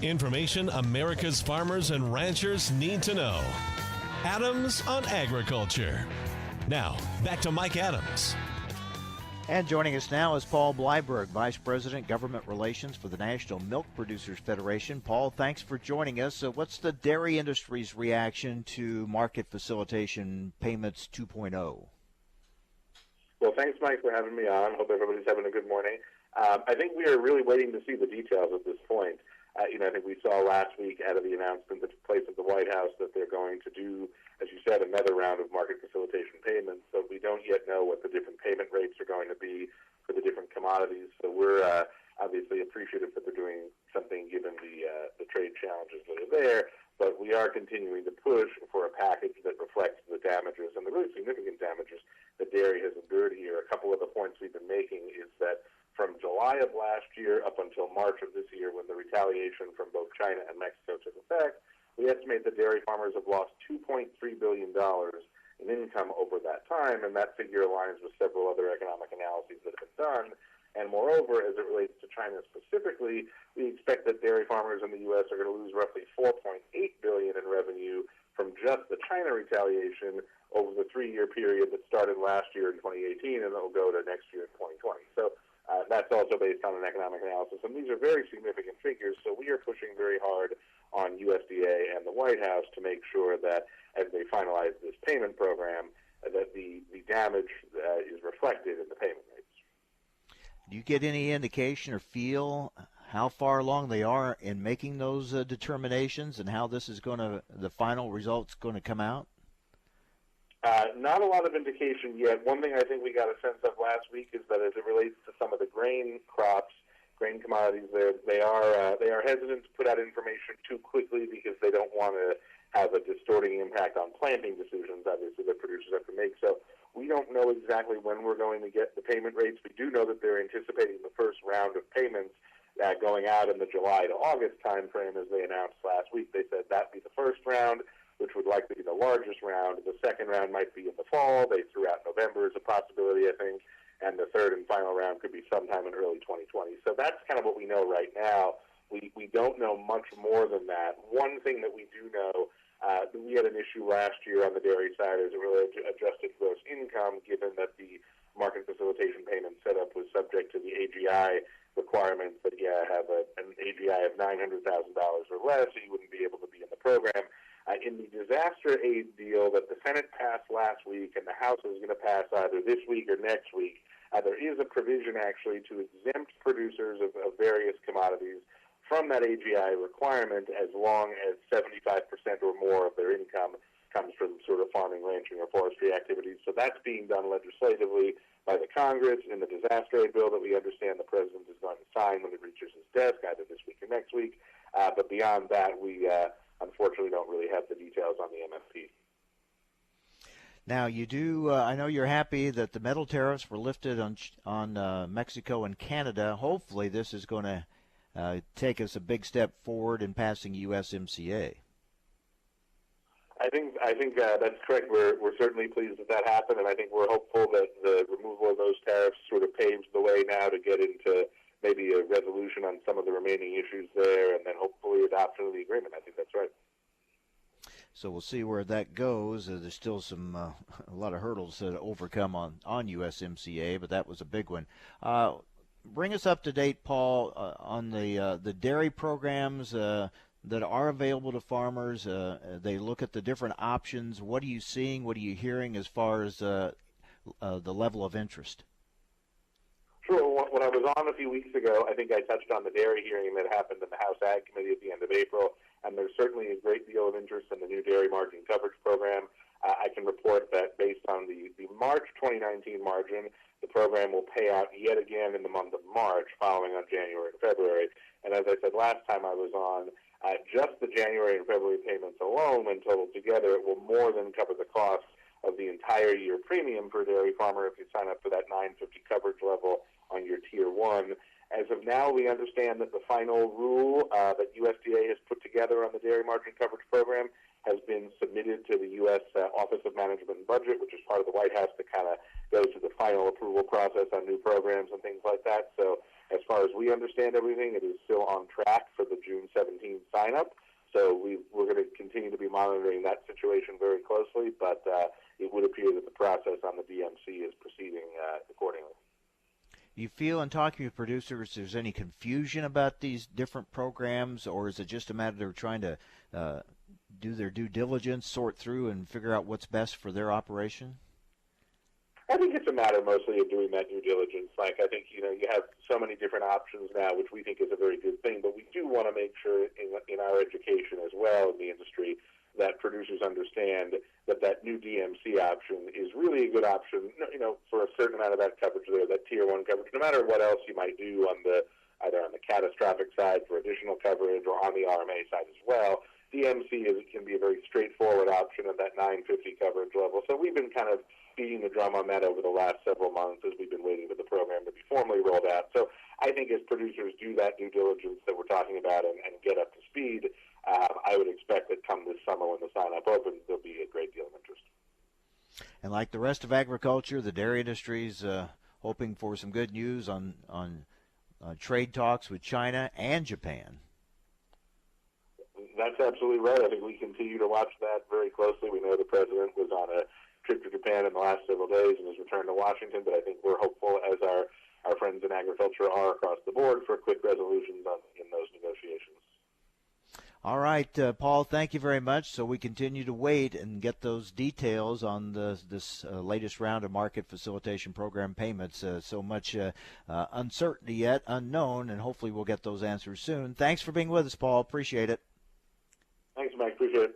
Information America's farmers and ranchers need to know. Adams on Agriculture. Now, back to Mike Adams. And joining us now is Paul Bleiberg, Vice President, Government Relations for the National Milk Producers Federation. Paul, thanks for joining us. What's the dairy industry's reaction to Market Facilitation Payments 2.0? Well, thanks, Mike, for having me on. Hope everybody's having a good morning. I think we are really waiting to see the details at this point. I think we saw last week out of the announcement that took place at the White House that they're going to do, as you said, another round of market facilitation payments. So we don't yet know what the different payment rates are going to be for the different commodities. So we're obviously appreciative that they're doing something given the trade challenges that are there. But we are continuing to push for a package that reflects the damages and the really significant damages that dairy has endured here. A couple of the points we've been making is that from July of last year up until March of this year, when the retaliation from both China and Mexico took effect, we estimate that dairy farmers have lost $2.3 billion in income over that time, and that figure aligns with several other economic analyses that have been done. And moreover, as it relates to China specifically, we expect that dairy farmers in the U.S. are going to lose roughly $4.8 billion in revenue from just the China retaliation over the 3-year period that started last year in 2018 and that will go to next year in 2020. So that's also based on an economic analysis. And these are very significant figures, so we are pushing very hard on USDA and the White House to make sure that as they finalize this payment program, that the damage is reflected in the payment rates. Do you get any indication or feel how far along they are in making those determinations and how this is going to, the final result's going to come out? Not a lot of indication yet. One thing I think we got a sense of last week is that as it relates to some of the grain crops, grain commodities, they are hesitant to put out information too quickly because they don't want to have a distorting impact on planting decisions, obviously, that producers have to make. So we don't know exactly when we're going to get the payment rates. We do know that they're anticipating the first round of payments going out in the July to August timeframe, as they announced last week. They said that'd be the first round, which would likely be the largest round. The second round might be in the fall. They threw out November as a possibility, I think. And the third and final round could be sometime in early 2020. So that's kind of what we know right now. We don't know much more than that. One thing that we do know, we had an issue last year on the dairy side as it related to adjusted gross income, given that the market facilitation payment setup was subject to the AGI requirements that you have an AGI of $900,000 or less, so you wouldn't be able to be in the program. In the disaster aid deal that the Senate passed last week and the House is going to pass either this week or next week, there is a provision actually to exempt producers of various commodities from that AGI requirement as long as 75% or more of their income comes from sort of farming, ranching, or forestry activities. So that's being done legislatively by the Congress in the disaster aid bill that we understand the President is going to sign when it reaches his desk, either this week or next week. But beyond that, we unfortunately don't really have the details on the MFP. Now, you do. I know you're happy that the metal tariffs were lifted on Mexico and Canada. Hopefully, this is going to take us a big step forward in passing USMCA. I think that's correct. We're certainly pleased that happened, and I think we're hopeful that the removal of those tariffs sort of paves the way now to get into maybe a resolution on some of the remaining issues there, and then hopefully adoption of the agreement. I think that's right. So we'll see where that goes. There's still a lot of hurdles to overcome on USMCA, but that was a big one. Bring us up to date, Paul, on the dairy programs that are available to farmers. They look at the different options. What are you seeing? What are you hearing as far as the level of interest? Sure. When I was on a few weeks ago, I think I touched on the dairy hearing that happened in the House Ag Committee at the end of April, and there's certainly a great deal of interest in the new dairy margin coverage program. I can report that based on the March 2019 margin, the program will pay out yet again in the month of March, following on January and February. And as I said last time I was on, just the January and February payments alone, when totaled together, it will more than cover the cost of the entire year premium for a dairy farmer if you sign up for that $950 coverage level on your Tier 1. As of now, we understand that the final rule that USDA has put together on the dairy margin coverage program has been submitted to the U.S. Office of Management and Budget, which is part of the White House that kind of goes through the final approval process on new programs and things like that. So as far as we understand everything, it is still on track for the June 17th sign-up. So we're going to continue to be monitoring that situation very closely, but it would appear that the process on the DMC is proceeding accordingly. You feel in talking with producers there's any confusion about these different programs, or is it just a matter of trying to do their due diligence, sort through, and figure out what's best for their operation? I think it's a matter mostly of doing that due diligence. Like, I think, you have so many different options now, which we think is a very good thing, but we do want to make sure in our education as well in the industry that producers understand that new DMC option is really a good option, for a certain amount of that coverage there, that Tier 1 coverage, no matter what else you might do either on the catastrophic side for additional coverage or on the RMA side as well. DMC can be a very straightforward option at that 950 coverage level. So we've been kind of beating the drum on that over the last several months as we've been waiting for the program to be formally rolled out. So I think as producers do that due diligence that we're talking about and get up to speed, I would expect that come this summer when the sign-up opens, there'll be a great deal of interest. And like the rest of agriculture, the dairy industry is hoping for some good news on trade talks with China and Japan. That's absolutely right. I think we continue to watch that very closely. We know the president was on a trip to Japan in the last several days and has returned to Washington, but I think we're hopeful, as our friends in agriculture are across the board, for quick resolutions in those negotiations. All right, Paul, thank you very much. So we continue to wait and get those details on this latest round of market facilitation program payments. So much uncertainty yet, unknown, and hopefully we'll get those answers soon. Thanks for being with us, Paul. Appreciate it. Thanks, Mike. Appreciate it.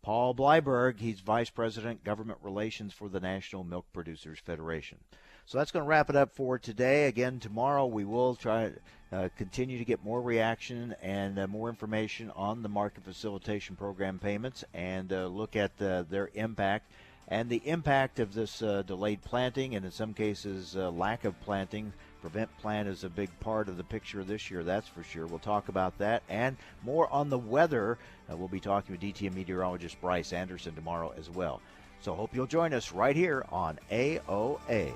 Paul Bleiberg, he's Vice President, Government Relations for the National Milk Producers Federation. So that's going to wrap it up for today. Again, tomorrow we will try to continue to get more reaction and more information on the market facilitation program payments and look at their impact and the impact of this delayed planting and in some cases lack of planting. Prevent plant is a big part of the picture this year, that's for sure. We'll talk about that and more on the weather. We'll be talking with DTM meteorologist Bryce Anderson tomorrow as well. So hope you'll join us right here on AOA.